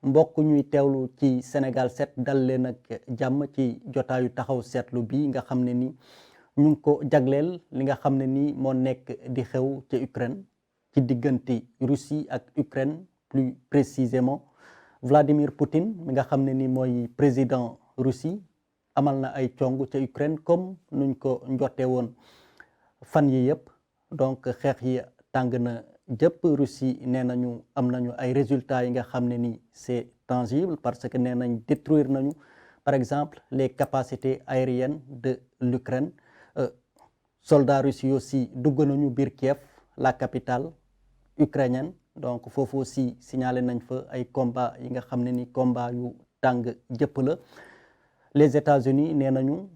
mbokk ñuy teewlu ci Sénégal 7 dal leen ak jàmm ci jotaayu taxaw seetlu bi nga xam ne ni ñu ngi ko jagleel li nga xam ne ni moo nekk di xew ca Ukraine ci diggante Russie ak Ukraine plus précisément Vladimir Poutine mi nga xam ne ni mooy président Russie amal na ay cong ca Ukraine comme nuñ ko njotee woon fan yi yëpp donc xeex yi tàng na jëpp Russie nee nañu am nañu ay résultats yi nga xam ne ni c'est tangible parce que nee nañ détruire nañu par exemple les capacités aériennes de l'Ukraine soldats russes aussi dugg nañu biir Kiev la capitale ukrainienne donc foofu aussi signalé nañ fa ay combat yi nga xam ne ni combat yu tàng jëpp la les États-Unis nee nañu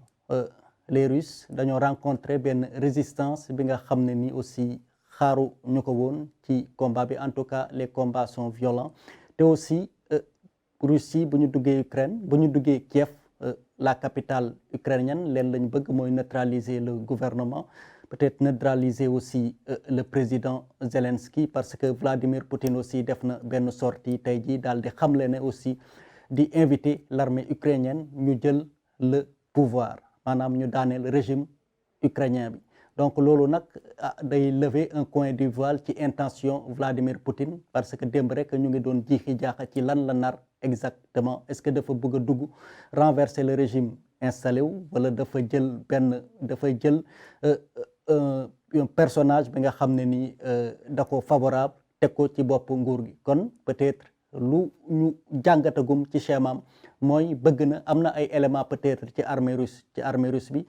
les Russes dañoo rencontré benn résistance bi nga xam ne ni aussi xaaru ñu ko woon ci combat bi en tout cas les combats sont violents te aussi Russie bu ñu duggee Ukraine bu ñu duggee Kiev la capitale ukrainienne leen lañ bëgg mooy neutraliser le gouvernement peut-être neutraliser aussi le président Zelensky parce que Vladimir Poutine aussi def na benn sortie tey jii daal di xamle ne aussi di inviter l'armée ukrainienne ñu jël le pouvoir maanaam ñu daaneel régime ukrainien bi donc loolu nag day lever un coin du voile ci intention Vladimir Poutine parce que démb rek ñu ngi doon jiixi jaaxa ci lan la nar exactement est-ce que dafa bëgg a dugg renverser le régime installé wu wala dafa jël un personnage bi nga xam ne ni da ko favorable teg ko ci bopp nguur gi kon peut-être lu ñu jàngatagum ci schémaam mooy bëgg na am na ay éléments peut-être ci armée russe bi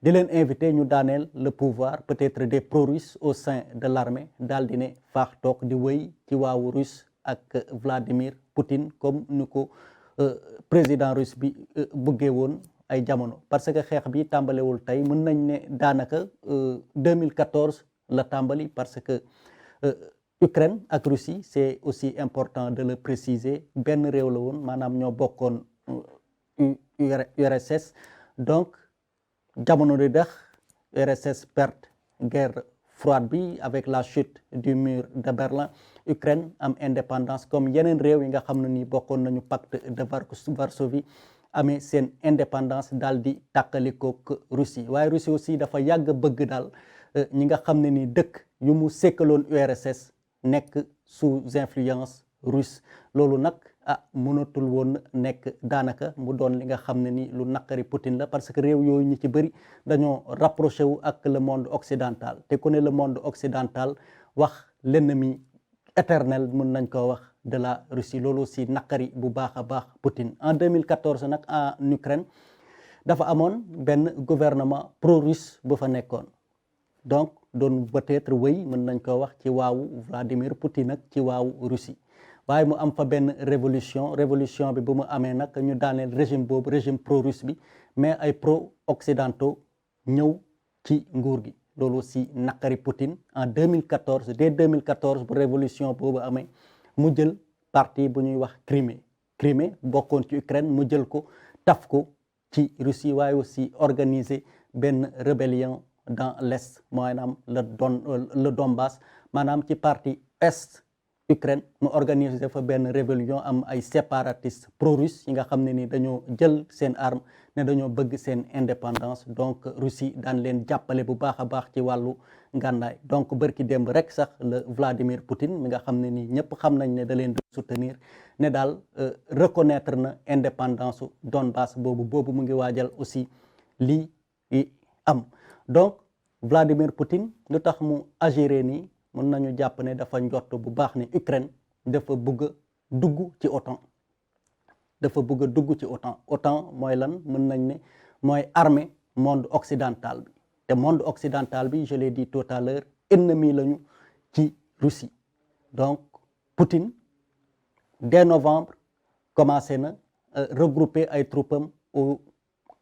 di leen invité ñu daaneel le pouvoir peut-être des pro-russes au sein de l'armée daal di ne faax toog di wéy ci waawu russe ak Vladimir Poutine comme ni ko président russe bi bëggee woon ay jamono parce que xeex bi tàmbalewul tey mën nañ ne daanaka 2014 la tàmbali parce que Ukraine ak Russie c'est aussi important de le préciser benn réew la woon maanaam ñoo bokkoon URSS donc jamono di dex URSS perte guerre froide bi avec la chute du mur de Berlin Ukraine am indépendance comme yeneen réew yi nga xam ne ni bokkoon nañu pacte de Varsovie amee seen indépendance daal di tàkkalikook Russie waaye Russie aussi dafa yàgg bëgg daal ñi nga xam ne ni dëkk yu mu sekkaloon URSS nekk sous influence russe loolu nag mënatul woon nekk daanaka mu doon li nga xam ne ni lu naqari Poutine la parce que réew yooyu ñi ci bëri dañoo rapproché wu ak le monde occidental te ku ne le monde occidental wax l'ennemi éternel mën nañ ko wax de la Russie loolu aussi naqari bu baax a baax Poutine en 2014 nag en Ukraine dafa amoon benn gouvernement pro-russe bu fa nekkoon donc doon peut-être wéy mën nañ ko wax ci waawu Vladimir Poutine ak ci waawu Russie waaye mu am fa benn révolution bi bu mu amee nag ñu daaneel régime boobu régime pro-russe bi mais ay pro-occidentaux ñëw ci nguur gi loolu aussi naqari Poutine en 2014 dès 2014 bu révolution boobu amee mu jël parti bu ñuy wax Crimée bokkoon ci Ukraine mu jël ko taf ko ci Russie waaye aussi organiser benn rébellion dans l'est maanaam le Donbass maanaam ci partie est Ukraine mu organiser fa benn rébellion am ay séparatistes pro-russes yi nga xam ne ni dañoo jël seen arme ne dañoo bëgg seen indépendance donc Russie daan leen jàppale bu baax a baax ci wàllu ngànnaay donc bërki démb rek sax le Vladimir Poutine mi nga xam ne ni ñëpp xam nañ ne da leen di soutenir ne daal reconnaître na indépendance su Donbass boobu mu ngi waajal aussi lii am donc Vladimir Poutine lu tax mu agiré nii mën nañu jàpp ne dafa njort bu baax ne Ukraine dafa bëgg a dugg ci OTAN OTAN mooy lan mën nañ ne mooy armée monde occidental bi te monde occidental bi je l'ai dit tout à l'heure ennemi lañu ci Russie donc Poutine dès novembre commencé na regrouper ay troupes am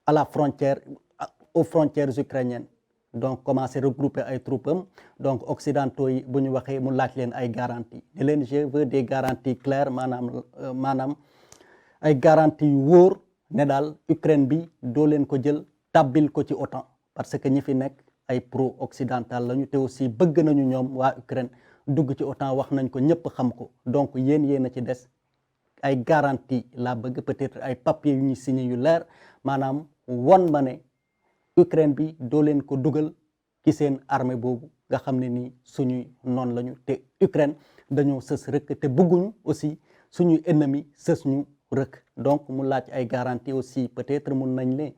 à la frontière aux frontières ukrainiennes donc commencé regrouper ay troupes am donc occidentaux yi bu ñu waxee mu laaj leen ay garanties ne leen je veux des garanties claires maanaam ay garanties yu wóor ne daal Ukraine bi doo leen ko jël tabbil ko ci OTAN parce que ñi fi nekk ay pro occidental lañu te aussi bëgg nañu ñoom waa Ukraine dugg ci OTAN wax nañ ko ñëpp xam ko donc yéen a ci des ay garantie laa bëgg, peut-être ay papier yu ñu signé yu leer, maanaam won ma ne Ukraine bi doo leen ko dugal ci seen armée boobu nga xam ne nii suñuy noon lañu, te Ukraine dañoo sës rëkk te bëgguñu aussi suñuy ennemi sës ñu rëkk. Donc mu laaj ay garantie aussi, peut-être mun nañ ne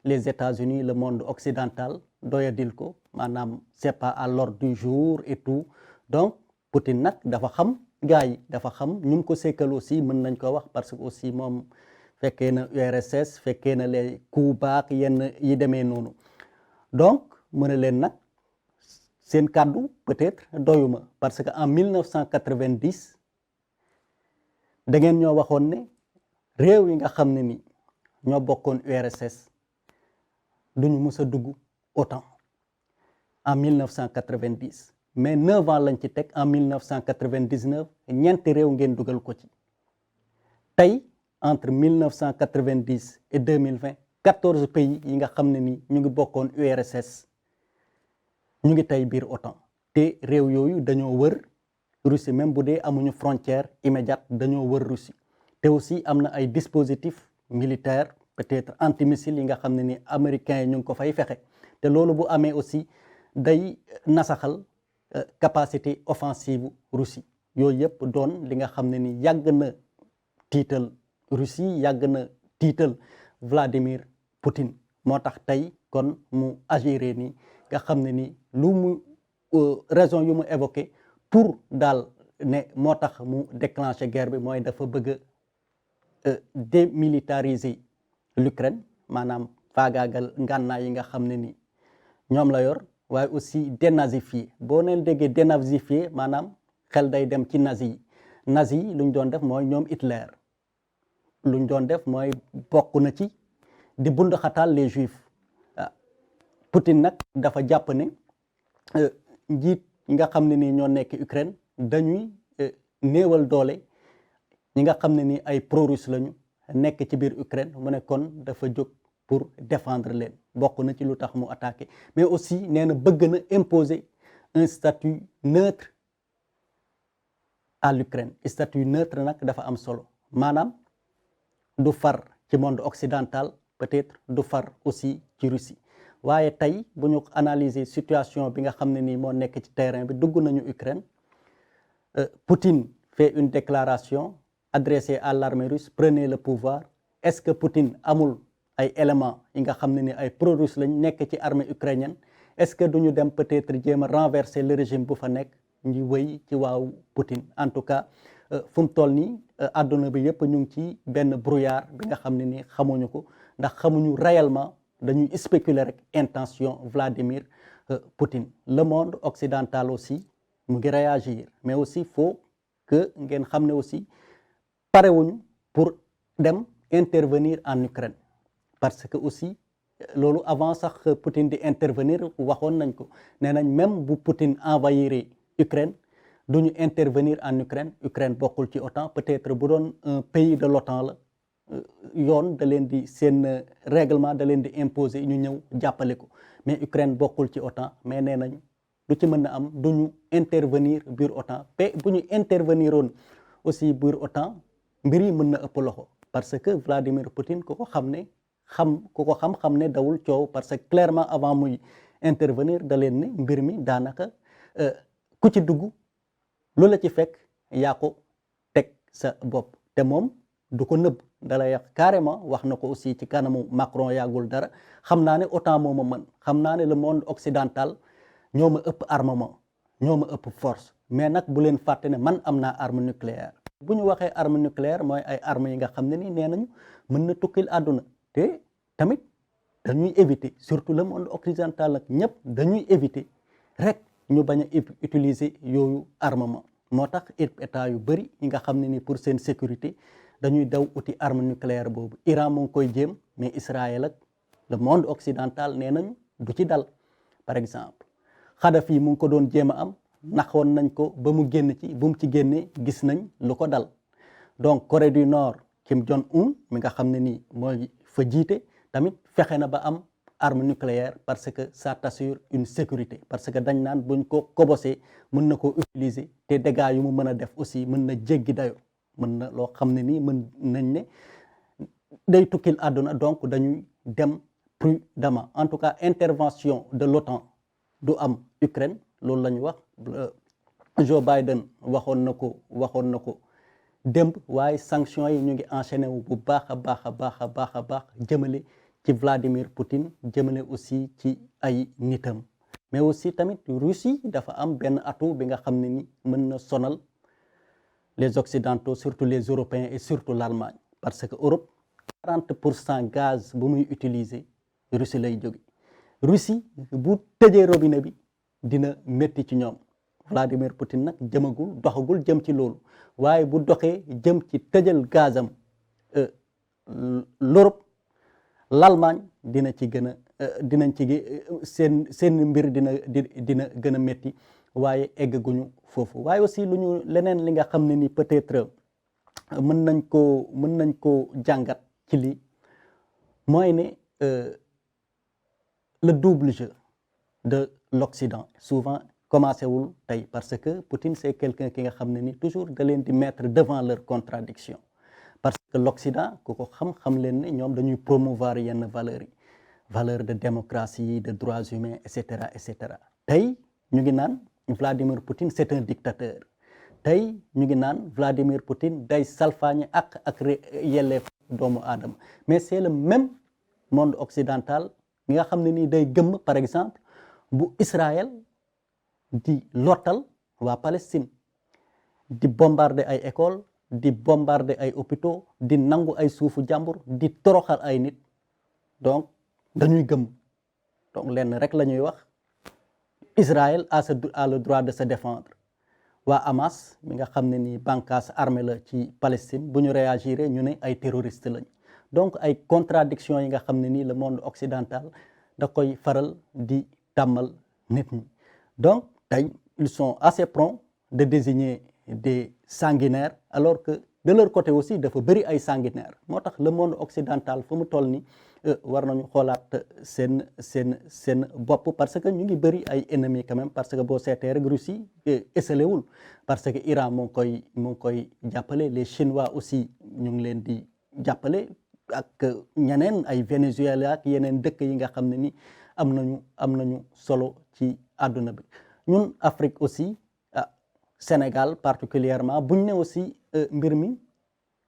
les États-Unis, le monde occidental doyadil ko, maanaam c'est pas à l'ordre du jour et tout. Donc Poutine nag dafa xam gars yi, dafa xam ñu ko sekkal aussi, mën nañ ko wax, parce que aussi moom fekkee na URSS, fekkee na les coups bas yenn yi demee noonu. Donc mu ne leen nag seen kàddu peut-être doyuma, parce que en 1990 da ngeen ñoo waxoon ne réew yi nga xam ne ni ñoo bokkoon URSS duñu mës a dugg OTAN en 1990, mais 9 ans lañ ci teg, en 1999 ñeenti réew ngeen dugal ko ci. Tey entre 1990 et 2020 14 pays yi nga xam ne ni ñu ngi bokkoon URSS ñu ngi tey biir OTAN, te réew yooyu dañoo wër Russie, même bu dee amuñu frontière immédiate dañoo wër Russie. te aussi am na ay dispositifs militaires peut-être antimissile yi nga xam ne ni américains yi ñu ngi ko fay fexe, te loolu bu amee aussi day nasaxal capacité offensive Russie. yooyu yëpp doon li nga xam ne ni yàgg na tiital Russie, yàgg na tiital Vladimir Poutine. moo tax tey kon mu agiré ni nga xam ne ni lu mu raison yu mu évoqué pour daal ne moo tax mu déclenché guerre bi mooy dafa bëgg a démilitariser l'Ukraine, maanaam faagaagal ngànnaay yi nga xam ne ni ñoom la yor, waaye aussi dénazifier. boo neen déggee dénazifier maanaam xel day dem ci nazi yi. nazi yi lu ñu doon def mooy ñoom Hitler, lu ñu doon def mooy bokk na ci di bund xataal les juifs. Poutine nag dafa jàpp ne njiit yi nga xam ne ni ñoo nekk Ukraine dañuy néewal doole ñi nga xam ne ni ay pro-russe lañu nekk ci biir Ukraine, mu ne kon dafa jóg pour défendre leen, bokk na ci lu tax mu attaqué. mais aussi nee na bëgg na imposer un statut neutre à l'Ukraine. statut neutre nag dafa am solo, maanaam du far ci monde occidental, peut-être du far aussi ci Russie. waaye tey bu ñu analyser situation bi nga xam ne nii moo nekk ci terrain bi, dugg nañu Ukraine, Poutine fait une déclaration adressée à l'armée russe: prenez le pouvoir. est-ce que Poutine amul ay éléments yi nga xam ne ni ay pro-russe lañ nekk ci armée ukrainienne? est-ce que duñu dem peut-être jéem a renverser le régime bu fa nekk? ñu wëy ci waaw Poutine. en tout cas fu mu toll nii àdduna bi yëpp ñu ngi ci benn brouillard bi nga xam ne ni xamuñu ko, ndax xamuñu réellement, dañuy spéculer rek intention Vladimir Poutine. le monde occidental aussi mu ngi réagir, mais aussi faut que ngeen xam ne aussi parewuñu pour dem intervenir en Ukraine, parce que aussi loolu avant sax Poutine di intervenir waxoon nañ ko, nee nañ même bu Poutine envahir Ukraine duñu intervenir en Ukraine. Ukraine bokkul ci OTAN, peut-être bu doon un pays de l'OTAN la yoon da leen di seen règlement da leen di imposer ñu ñëw jàppale ko, mais Ukraine bokkul ci OTAN. mais nee nañu du ci mën a am, duñu intervenir biir OTAN. te bu ñu intervenir woon aussi biir OTAN mbir yi mën na ëpp loxo, parce que Vladimir Poutine ku ko xam ne dawul coow, parce que clairement avant muy intervenir da leen ne mbir mi daanaka ku ci dugg lu la ci fekk yaa ko teg sa bopp. te moom du ko nëbb, dalay wax carrément, wax na ko aussi ci kanamu Macron yàggul dara: xam naa ne OTAN moo ma mën, xam naa ne le monde occidental ñoo ma ëpp armement, ñoo ma ëpp force, mais nag bu leen fàtte ne man am naa arme nucléaire. bu ñu waxee arme nucléaire mooy ay armes yi nga xam ne ni nee nañu mën na tukkil àdduna. te tamit dañuy éviter, surtout le monde occidental nag ñëpp dañuy éviter rek ñu bañ a utiliser yooyu armement. moo tax état yu bëri yi nga xam ne ni pour seen sécurité dañuy daw uti arme nucléaire boobu. Iran mu ngi koy jéem, mais Israël ak le monde occidental nee nañu du ci dal. par exemple Kadhafi mu ngi ko doon jéem a am, naxoon nañ ko ba mu génn ci, bu mu ci génnee gis nañ lu ko dal. donc Corée du Nord Kim Jong-un mi nga xam ne nii mooy fa jiite tamit fexe na ba am arme nucléaire, parce que ça t'assure une sécurité, parce que dañ naan buñ ko kobosee mën na koo utiliser, te dégâts yu mu mën a def aussi mën na jéggi dayo. mën na loo xam ne nii mën nañ ne day tukkil àdduna donc dañuy dem prudemment en tout cas intervention de l'OTAN du am Ukraine loolu la ñu wax Joe Biden waxoon na ko démb waaye sanctions yi ñu ngi enchaîné wu bu baax a baax jëmale ci Vladimir Poutine jëmale aussi ci ay nitam mais aussi tamit Russie dafa am benn atout bi nga xam ne ni mën na sonal les occidentaux surtout les européens et surtout l'Allemagne parce que Europe 40% gaz bu muy utiliser Russie lay jóge Russie bu tëjee robinet bi dina métti ci ñoom Vladimir Poutine nag doxagul jëm ci loolu waaye bu doxee jëm ci tëjal gazam l'Europe l'Allemagne dina ci gën a dinañ ci seen mbir dina gën a métti waaye eggaguñu foofu waaye aussi leneen li nga xam ne ni peut-être mën nañ ko jàngat ci lii mooy ne le double jeu de l'Occident souvent commencé wul tey parce que Poutine c'est quelqu'un ki nga xam ne ni toujours da leen di mettre devant leur contradiction parce que l'Occident ku ko xam leen ne ñoom dañuy promouvoir yenn valeurs yi valeur de démocratie de droits humains et cetera tey ñu ngi naan Vladimir Poutine c'est un dictateur tey ñu ngi naan Vladimir Poutine day salfaañe ak yelleef doomu aadama mais c'est le même monde occidental mi nga xam ne nii day gëmm par exemple bu Israël di lottal waa Palestine di bombarder ay écoles di bombarder ay hôpitaux di nangu ay suufu jàmbur di toroxal ay nit donc dañuy gëm donc lenn rek la ñuy wax Israël a le droit de se défendre waa Hamas mi nga xam ne ni bànqaas armée la ci Palestine bu ñu réagir ñu ne ay terroristes lañ donc ay contradictions yi nga xam ne nii le monde occidental da koy faral di tàmmal nit ñi donc tey ils sont assez prompts de désigner des sanguinaires alors que de leur côté aussi dafa bëri ay sanguinaires moo tax le monde occidental fu mu toll ni war nañu xoolaat seen bopp parce que ñu ngi bëri ay ennemis quand même parce que boo seetee rek Russie esselewul parce que Iran mu ngi koy jàppale les Chinois aussi ñu ngi leen di jàppale ak ñeneen ay Venezuela ak yeneen dëkk yi nga xam ne ni am nañu solo ci àdduna bi ñun Afrique aussi Sénégal particulièrement buñ ne aussi mbir mi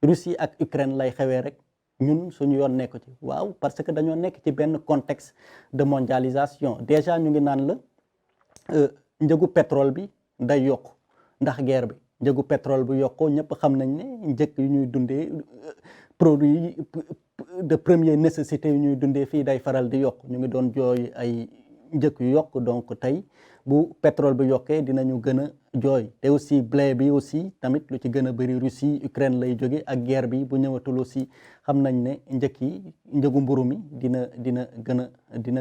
Russie ak Ukraine lay xewee rek ñun suñu yoon nekk ci waaw parce que dañoo nekk ci benn contexte de mondialisation déjà ñu ngi naan la njëgu pétrole bi day yokk ndax guerre bi njëgu pétrole bu yokkoo ñëpp xam nañ ne njëkk yu ñuy dundee produits de première nécessité yu ñuy dundee fii day faral di yokk ñu ngi doon jooy ay njëkk yu yokk donc tey bu pétrole bi yokkee dinañu gën a jooy te aussi blé bi aussi tamit lu ci gën a bëri Russie Ukraine lay jóge ak guerre bi bu ñëwatul aussi xam nañ ne njëgu mburu mi dina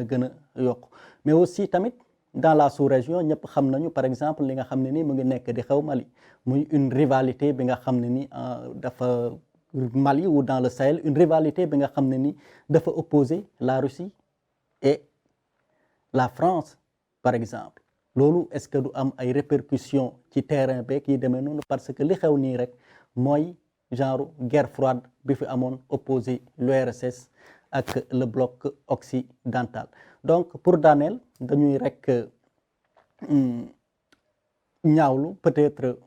gën a yokk mais aussi tamit dans la sous-région ñëpp xam nañu par exemple li nga xam ne ni mu ngi nekk di xew Mali muy une rivalité bi nga xam ne ni dafa Mali ou dans le Sahel une rivalité bi nga xam ne ni dafa opposer la Russie et la France par exemple loolu est-ce que du am ay répercussions ci terrain beeg yi demee noonu parce que li xew nii rek mooy genre guerre froide bi fi amoon opposé l'URSS ak le bloc occidental donc pour daaneel dañuy rek ñaawlu peut-être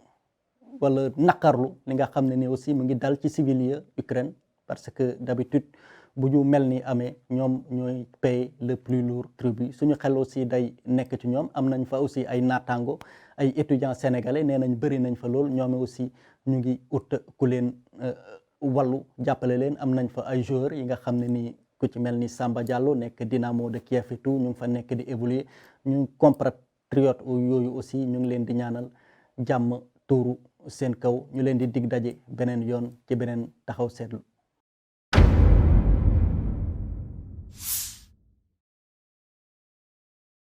wala naqarlu li nga xam ne ni aussi mu ngi dal ci civil ya Ukraine parce que d'habitude bu ñu mel ni amee ñoom ñooy payer le plus lourd tribut suñu xel aussi day nekk ci ñoom am nañ fa aussi ay naataango ay étudiants sénégalais nee nañ bëri nañ fa lool ñoom aussi ñu ngi ut ku leen wallu jàppale leen am nañ fa ay joueurs yi nga xam ne ni ku ci mel ni Samba Diallo nekk Dynamo de Kiev et tout ñu ngi fa nekk di évoluer ñu compatriotes yooyu aussi ñu ngi leen di ñaanal jàmm tuuru seen kaw ñu leen di dig daje beneen yoon ci beneen taxaw seetlu